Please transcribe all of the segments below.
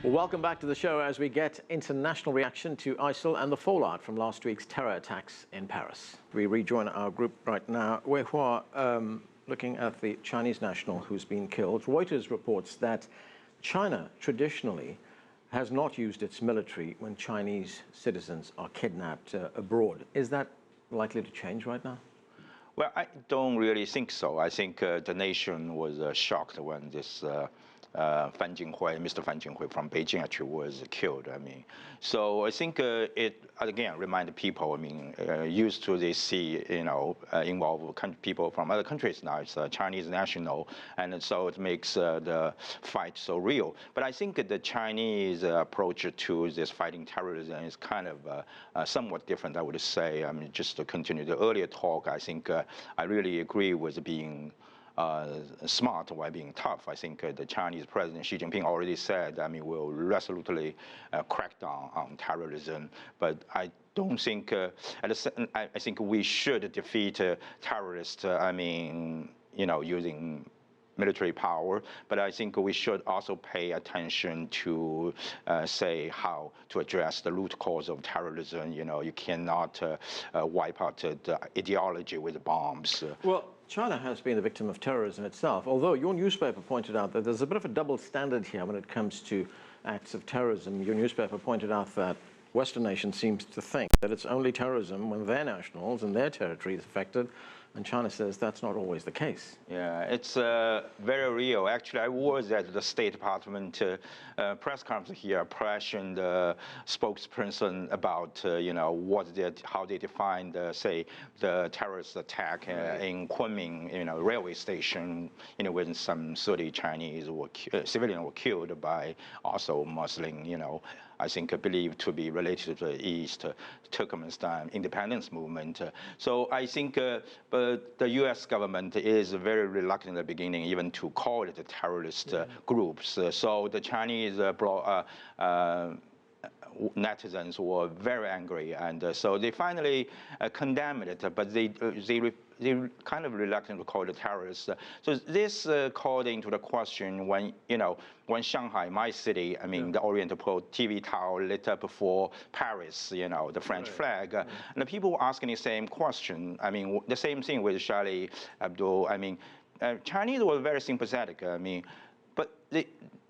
Well, welcome back to the show as we get international reaction to ISIL and the fallout from last week's terror attacks in Paris. We rejoin our group right now. Weihua, looking at the Chinese national who's been killed. Reuters reports that China traditionally has not used its military when Chinese citizens are kidnapped abroad. Is that likely to change right now? Well, I don't really think so. I think the nation was shocked when this Mr. Fan Jinghui from Beijing actually was killed. So I think it again reminded people. Used to they see involve people from other countries. Now it's a Chinese national, and so it makes the fight so real. But I think the Chinese approach to this fighting terrorism is kind of somewhat different. I would say. Just to continue the earlier talk, I think I really agree with being smart while being tough. I think the Chinese President Xi Jinping already said, we'll resolutely crack down on terrorism. But I don't think, I think we should defeat terrorists, using military power, but I think we should also pay attention to say how to address the root cause of terrorism. You cannot wipe out the ideology with bombs. Well, China has been the victim of terrorism itself, although your newspaper pointed out that there's a bit of a double standard here when it comes to acts of terrorism. Your newspaper pointed out that Western nations seems to think that it's only terrorism when their nationals and their territory is affected, and China says that's not always the case. Yeah, it's very real. Actually, I was at the State Department press conference here, pressuring the spokesperson about how they defined, say, the terrorist attack in Kunming, railway station, when some 30 Chinese civilians were killed by also Muslim, I think believed to be related to the East Turkmenistan independence movement. So I think but the U.S. government is very reluctant at the beginning even to call it terrorist groups. So the Chinese netizens were very angry, and so they finally condemned it, but they kind of reluctant to call it terrorists. So this called into the question when Shanghai, my city, the Oriental Post TV tower lit up for Paris, the French flag, and the people were asking the same question. The same thing with Charlie Hebdo. Chinese were very sympathetic. But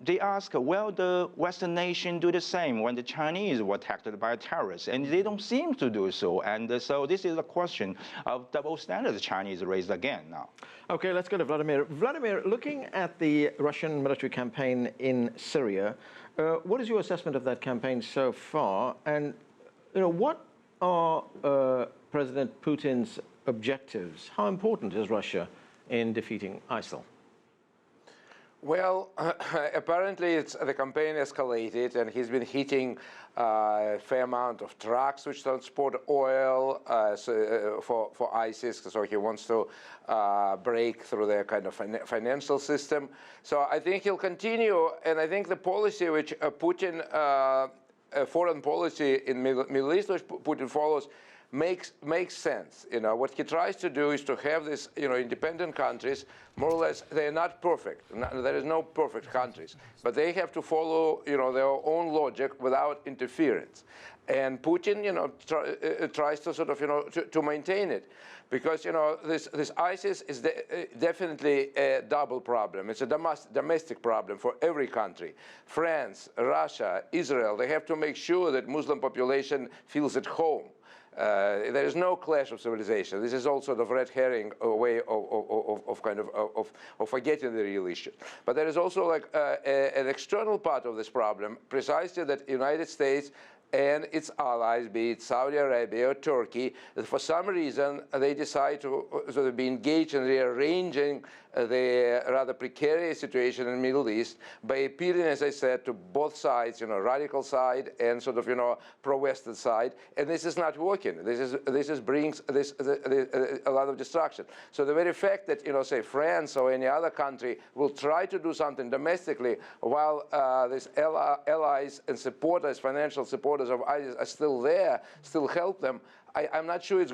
they ask, well, the Western nation do the same when the Chinese were attacked by terrorists, and they don't seem to do so. And so this is a question of double standards the Chinese raised again now. Okay, let's go to Vladimir. Vladimir, looking at the Russian military campaign in Syria, what is your assessment of that campaign so far? And what are President Putin's objectives? How important is Russia in defeating ISIL? Well, apparently the campaign escalated, and he's been hitting a fair amount of trucks which transport oil for ISIS, so he wants to break through their kind of financial system. So I think he'll continue, and I think the policy which Putin, foreign policy in Middle East, which Putin follows, makes sense. What he tries to do is to have these independent countries, more or less. They're not perfect. There is no perfect countries, but they have to follow their own logic without interference. And Putin tries to sort of to maintain it, because this ISIS is definitely a double problem. It's a domestic problem for every country. France, Russia, Israel, they have to make sure that Muslim population feels at home. There is no clash of civilization. This is all sort of red herring, a way of forgetting the real issue. But there is also like an external part of this problem, precisely that the United States and its allies, be it Saudi Arabia or Turkey, for some reason they decide to sort of be engaged in rearranging the rather precarious situation in the Middle East by appealing, as I said, to both sides, radical side and sort of pro-Western side, and this is not working. This brings a lot of destruction. So the very fact that say France or any other country will try to do something domestically while these allies and supporters, financial supporters of ISIS are still there, still help them, I'm not sure it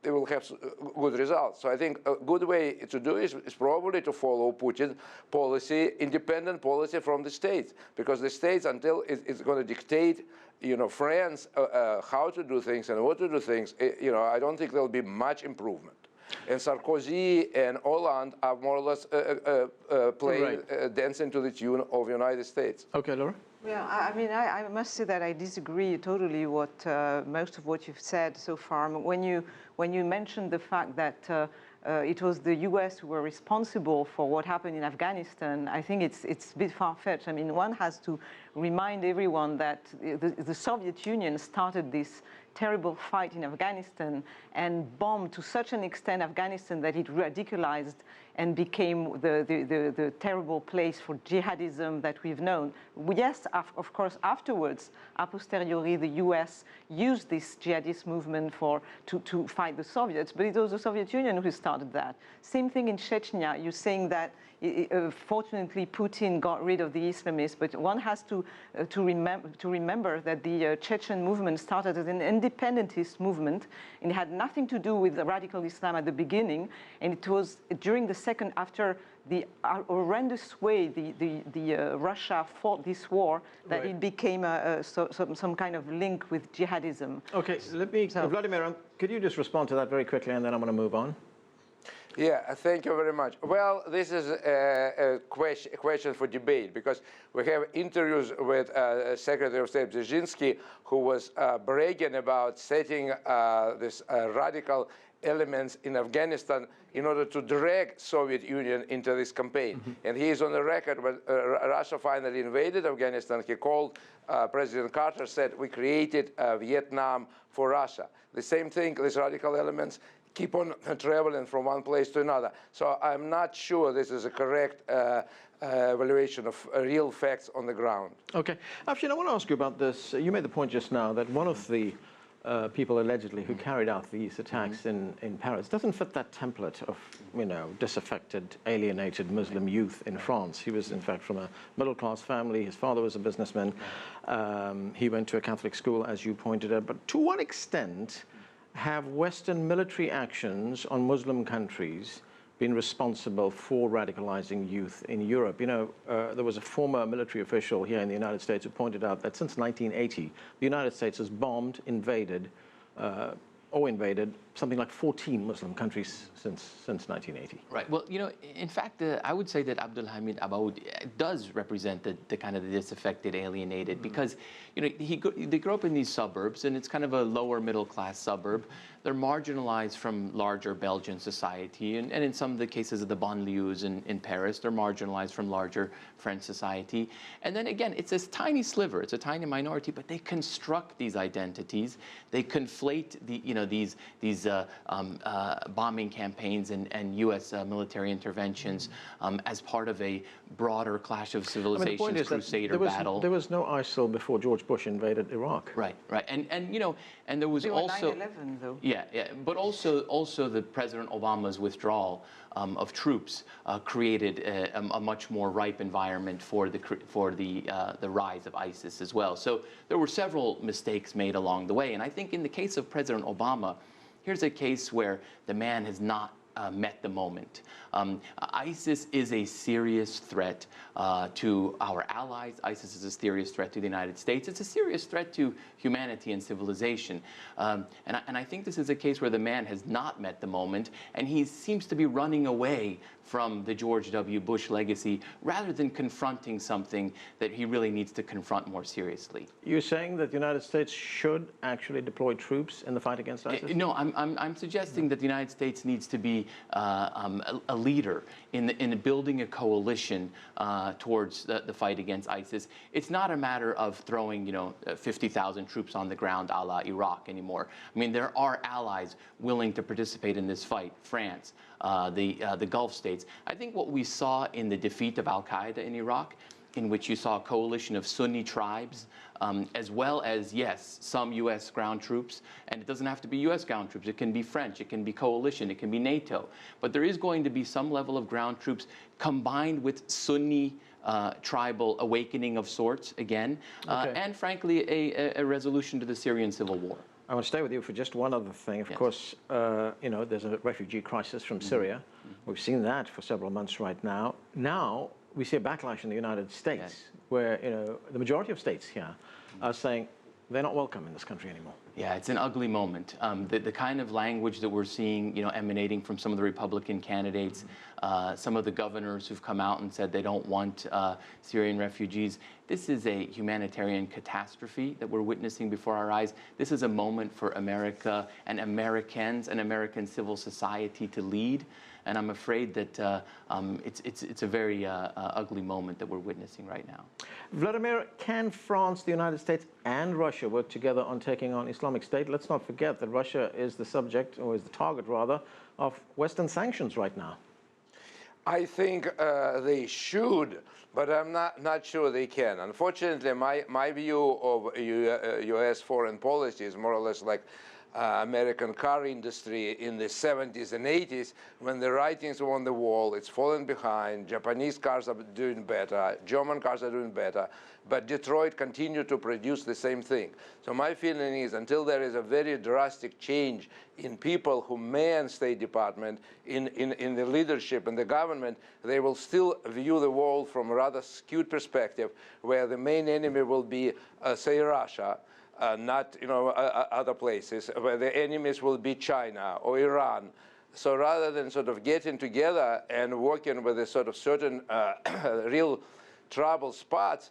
will have good results. So I think a good way to do is probably to follow Putin's policy, independent policy from the states, because the states, until it's going to dictate, France how to do things and what to do things, I don't think there'll be much improvement. And Sarkozy and Hollande are more or less playing, dancing to the tune of the United States. Okay, Laura? Yeah, I mean, I must say that I disagree totally with most of what you've said so far. When you mentioned the fact that it was the U.S. who were responsible for what happened in Afghanistan, I think it's a bit far-fetched. I mean, one has to remind everyone that the Soviet Union started this terrible fight in Afghanistan and bombed to such an extent Afghanistan that it radicalized and became the terrible place for jihadism that we've known. Yes, of course, afterwards, a posteriori, the US used this jihadist movement to fight the Soviets, but it was the Soviet Union who started that. Same thing in Chechnya. You're saying that fortunately Putin got rid of the Islamists, but one has to remember that the Chechen movement started as an independentist movement, and it had nothing to do with the radical Islam at the beginning, and it was during the second, after the horrendous way the Russia fought this war, that it became some kind of link with jihadism. Okay, Vladimir, could you just respond to that very quickly, and then I'm going to move on? Yeah, thank you very much. Well, this is a question for debate, because we have interviews with Secretary of State Brzezinski, who was bragging about setting this radical elements in Afghanistan in order to drag Soviet Union into this campaign. And he is on the record when Russia finally invaded Afghanistan. He called President Carter, said, we created Vietnam for Russia. The same thing, these radical elements keep on traveling from one place to another. So I'm not sure this is a correct evaluation of real facts on the ground. Okay. Afshin, I want to ask you about this. You made the point just now that one of the people allegedly who carried out these attacks in Paris doesn't fit that template of, disaffected, alienated Muslim youth in France. He was, in fact, from a middle-class family. His father was a businessman. He went to a Catholic school, as you pointed out. But to what extent have Western military actions on Muslim countries been responsible for radicalizing youth in Europe? There was a former military official here in the United States who pointed out that since 1980, the United States has bombed, invaded something like 14 Muslim countries since 1980. Right. Well, in fact, I would say that Abdulhamid Abaoud does represent the kind of the disaffected, alienated, because they grew up in these suburbs, and it's kind of a lower middle class suburb. They're marginalized from larger Belgian society, and in some of the cases of the banlieues in Paris, they're marginalized from larger French society. And then again, it's a tiny sliver, it's a tiny minority, but they construct these identities. They conflate these bombing campaigns and U.S. military interventions as part of a broader clash of civilizations, crusader battle. There was no ISIL before George Bush invaded Iraq. Right. And there was also 9/11 though. Yeah, but also the President Obama's withdrawal of troops created a much more ripe environment for the rise of ISIS as well. So there were several mistakes made along the way, and I think in the case of President Obama, here's a case where the man has not met the moment. ISIS is a serious threat to our allies. ISIS is a serious threat to the United States. It's a serious threat to humanity and civilization. And I think this is a case where the man has not met the moment, and he seems to be running away from the George W. Bush legacy rather than confronting something that he really needs to confront more seriously. You're saying that the United States should actually deploy troops in the fight against ISIS? No, I'm suggesting that the United States needs to be a leader in building a coalition towards the fight against ISIS. It's not a matter of throwing 50,000 troops on the ground a la Iraq anymore. I mean, there are allies willing to participate in this fight. France, the Gulf states. I think what we saw in the defeat of al-Qaeda in Iraq, in which you saw a coalition of Sunni tribes, as well as, yes, some U.S. ground troops. And it doesn't have to be U.S. ground troops. It can be French. It can be coalition. It can be NATO. But there is going to be some level of ground troops combined with Sunni tribal awakening of sorts again, and frankly, a resolution to the Syrian civil war. I want to stay with you for just one other thing. Of Yes. course, you know, there's a refugee crisis from Syria. We've seen that for several months right now. Now we see a backlash in the United States, Yes. where, you know, the majority of states here are saying they're not welcome in this country anymore. Yeah, it's an ugly moment. The kind of language that we're seeing, you know, emanating from some of the Republican candidates, some of the governors who've come out and said they don't want Syrian refugees. This is a humanitarian catastrophe that we're witnessing before our eyes. This is a moment for America and Americans and American civil society to lead. And I'm afraid that it's a very ugly moment that we're witnessing right now. Vladimir, can France, the United States, and Russia work together on taking on Islamic State? Let's not forget that Russia is the subject, or is the target rather, of Western sanctions right now. I think they should, but I'm not sure they can. Unfortunately, my view of U.S. foreign policy is more or less like American car industry in the 70s and 80s, when the writings were on the wall. It's fallen behind. Japanese cars are doing better. German cars are doing better. But Detroit continued to produce the same thing. So my feeling is, until there is a very drastic change in people who man State Department, in the leadership and the government, they will still view the world from a rather skewed perspective, where the main enemy will be, say, Russia, not, you know, other places, where the enemies will be China or Iran. So rather than sort of getting together and working with a sort of certain real trouble spots,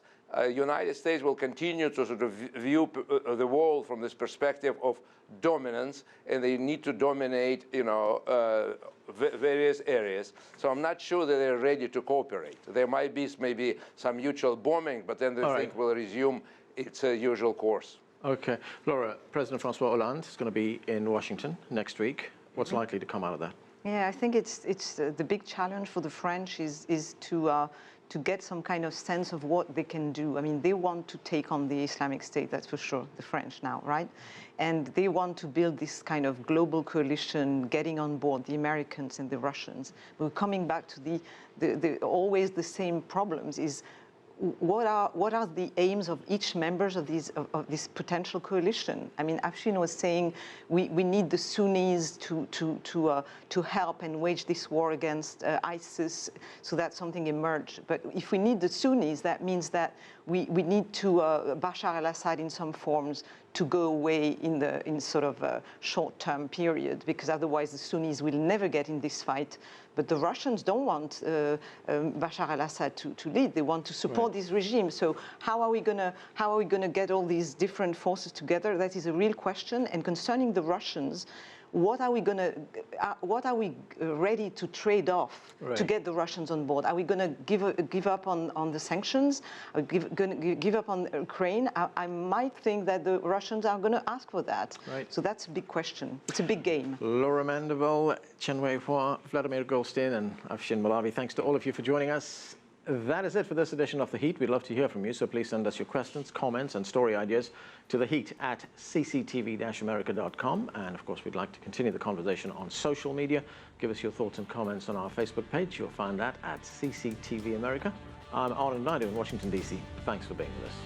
United States will continue to sort of view the world from this perspective of dominance, and they need to dominate, you know, various areas. So I'm not sure that they're ready to cooperate. There might be maybe some mutual bombing, but then the thing will resume its usual course. Okay. Laura, President Francois Hollande is going to be in Washington next week. What's likely to come out of that? Yeah, I think it's the big challenge for the French is to get some kind of sense of what they can do. I mean, they want to take on the Islamic State, that's for sure, the French now, right? And they want to build this kind of global coalition, getting on board the Americans and the Russians. But coming back to the always the same problems is, what are the aims of each members of this potential coalition? I mean, Afshin was saying we need the Sunnis to help and wage this war against ISIS, so that something emerged. But if we need the Sunnis, that means that we need to Bashar al-Assad in some forms to go away in sort of a short-term period, because otherwise the Sunnis will never get in this fight. But the Russians don't want Bashar al-Assad to lead. They want to support this regime. So how are we gonna get all these different forces together? That is a real question. And concerning the Russians, what are we ready to trade off to get the Russians on board? Are we going to give up on the sanctions? Are we going to give up on Ukraine? I might think that the Russians are going to ask for that. Right. So that's a big question. It's a big game. Laure Mandeville, Chen Weihua, Vladimir Golstein, and Afshin Molavi, thanks to all of you for joining us. That is it for this edition of The Heat. We'd love to hear from you, so please send us your questions, comments, and story ideas to theheat@cctv-america.com. And of course, we'd like to continue the conversation on social media. Give us your thoughts and comments on our Facebook page. You'll find that at CCTV America. I'm Arlen Naidu in Washington, D.C. Thanks for being with us.